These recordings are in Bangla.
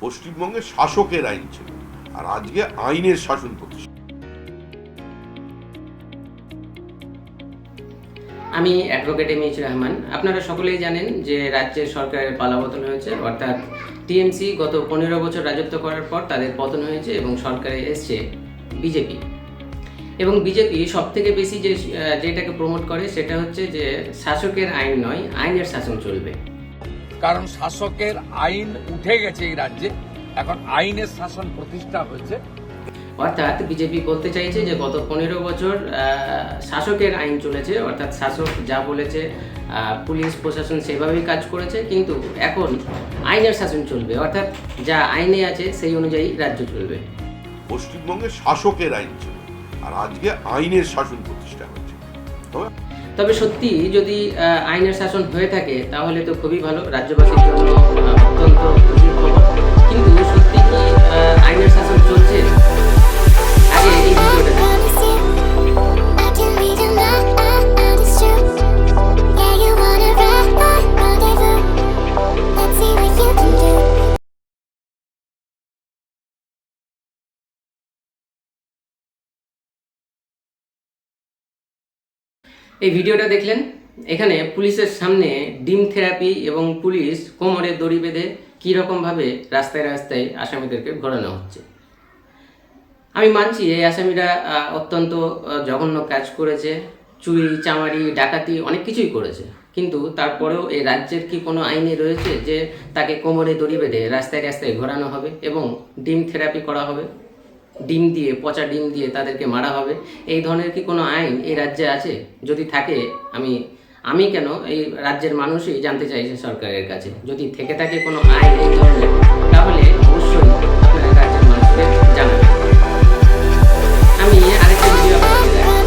পশ্চিমবঙ্গে শাসকের আইন ছিল, আর আজকে আইনের শাসন প্রতিষ্ঠা। আমি অ্যাডভোকেট এমএইচ রহমান। আপনারা সকলেই জানেন যে রাজ্যের সরকারের পালাবদল হয়েছে, অর্থাৎ টিএমসি গত 15 বছর রাজত্ব করার পর তাদের পতন হয়েছে এবং সরকারে এসছে বিজেপি। এবং বিজেপি সব থেকে বেশি যেটাকে প্রমোট করে সেটা হচ্ছে যে শাসকের আইন নয়, আইনের শাসন চলবে। কারণ শাসকের আইন উঠে গেছে এই রাজ্যে, এখন আইনের শাসন প্রতিষ্ঠা হয়েছে। অর্থাৎ বিজেপি বলতে চাইছে যে গত 15 বছর শাসকের আইন চলেছে, অর্থাৎ শাসক যা বলেছে পুলিশ প্রশাসন সেভাবেই কাজ করেছে, কিন্তু এখন আইনের শাসন চলবে, অর্থাৎ যা আইনে আছে সেই অনুযায়ী রাজ্য চলবে। পশ্চিমবঙ্গে শাসকের আইন ছিল, আর আজকে আইনের শাসন প্রতিষ্ঠা হয়েছে। তবে সত্যি যদি আইনের শাসন হয়ে থাকে তাহলে তো খুবই ভালো, রাজ্যবাসীর জন্য অত্যন্ত খুশির খবর। কিন্তু সত্যি কি আইনের শাসন চলছে? আগে এই ভিডিওটা এই ভিডিওটা দেখলেন, এখানে পুলিশের সামনে ডিম থেরাপি এবং পুলিশ কোমরে দড়ি বেঁধে কীরকমভাবে রাস্তায় রাস্তায় আসামিদেরকে ঘোরানো হচ্ছে। আমি মানছি এই আসামিরা অত্যন্ত জঘন্য কাজ করেছে, চুরি চামারি ডাকাতি অনেক কিছুই করেছে, কিন্তু তারপরেও এই রাজ্যের কি কোনো আইনে রয়েছে যে তাকে কোমরে দড়ি বেঁধে রাস্তায় রাস্তায় ঘোরানো হবে এবং ডিম থেরাপি করা হবে, ডিম দিয়ে পচা ডিম দিয়ে তাদেরকে মারা হবে? এই ধরনের কি কোনো আইন এই রাজ্যে আছে? যদি থাকে আমি কেন এই রাজ্যের মানুষই জানতে চাইছে সরকারের কাছে, যদি থেকে থাকে কোনো আইন এই ধরনের, তাহলে অবশ্যই আপনারা রাজ্যের মানুষকে জানাবেন। আমি আরেকটা ভিডিও আপনাদের দেখাবো।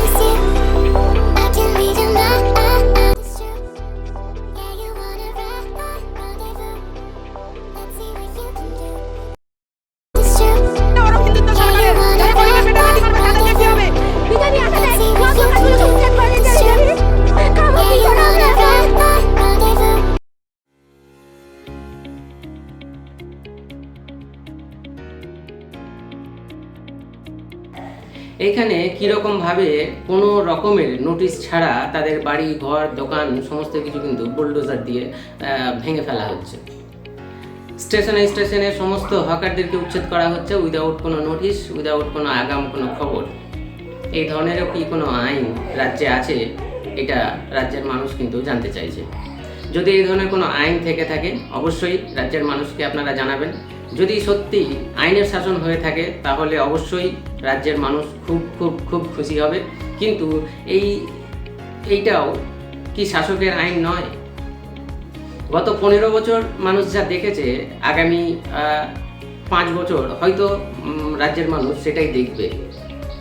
এইখানে কীরকমভাবে কোনো রকমের নোটিশ ছাড়া তাদের বাড়ি ঘর দোকান সমস্ত কিছু কিন্তু বুলডোজার দিয়ে ভেঙে ফেলা হচ্ছে। স্টেশনে স্টেশনে সমস্ত হকারদেরকে উচ্ছেদ করা হচ্ছে উইদাউট কোনো নোটিশ, উইদাউট কোনো আগাম কোনো খবর। এই ধরনেরও কি কোনো আইন রাজ্যে আছে? এটা রাজ্যের মানুষ কিন্তু জানতে চাইছে। যদি এই ধরনের কোনো আইন থেকে থাকে অবশ্যই রাজ্যের মানুষকে আপনারা জানাবেন। যদি সত্যি আইনের শাসন হয়ে থাকে তাহলে অবশ্যই রাজ্যের মানুষ খুব খুব খুব খুশি হবে। কিন্তু এইটাও কি শাসকের আইন নয়? গত 15 বছর মানুষ যা দেখেছে, আগামী 5 বছর হয়তো রাজ্যের মানুষ সেটাই দেখবে।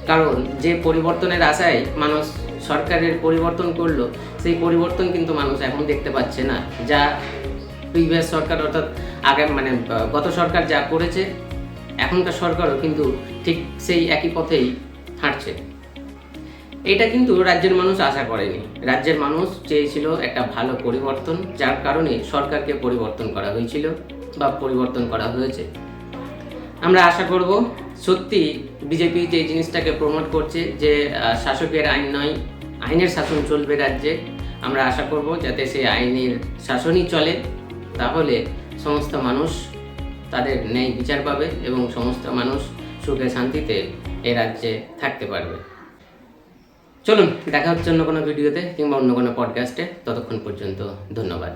কারণ যে পরিবর্তনের আশায় মানুষ সরকারের পরিবর্তন করলো, সেই পরিবর্তন কিন্তু মানুষ এখন দেখতে পাচ্ছে না। যা প্রিভিয়াস সরকার অর্থাৎ গত সরকার যা করেছে, এখনকার সরকারও কিন্তু ঠিক সেই একই পথেই হাঁটছে। এটা কিন্তু রাজ্যের মানুষ আশা করেনি। রাজ্যের মানুষ চেয়েছিল একটা ভালো পরিবর্তন, যার কারণে সরকারকে পরিবর্তন করা হয়েছিল বা পরিবর্তন করা হয়েছে। আমরা আশা করব সত্যি বিজেপি যে জিনিসটাকে প্রমোট করছে যে শাসকের আইন নয়, আইনের শাসন চলবে রাজ্যে, আমরা আশা করব যাতে সেই আইনের শাসনই চলে, তাহলে সমস্ত মানুষ তাদের ন্যায় বিচার পাবে এবং সমস্ত মানুষ সুখে শান্তিতে এই রাজ্যে থাকতে পারবে। চলুন দেখা হচ্ছে অন্য কোনো ভিডিওতে কিংবা অন্য কোনো পডকাস্টে। ততক্ষণ পর্যন্ত ধন্যবাদ।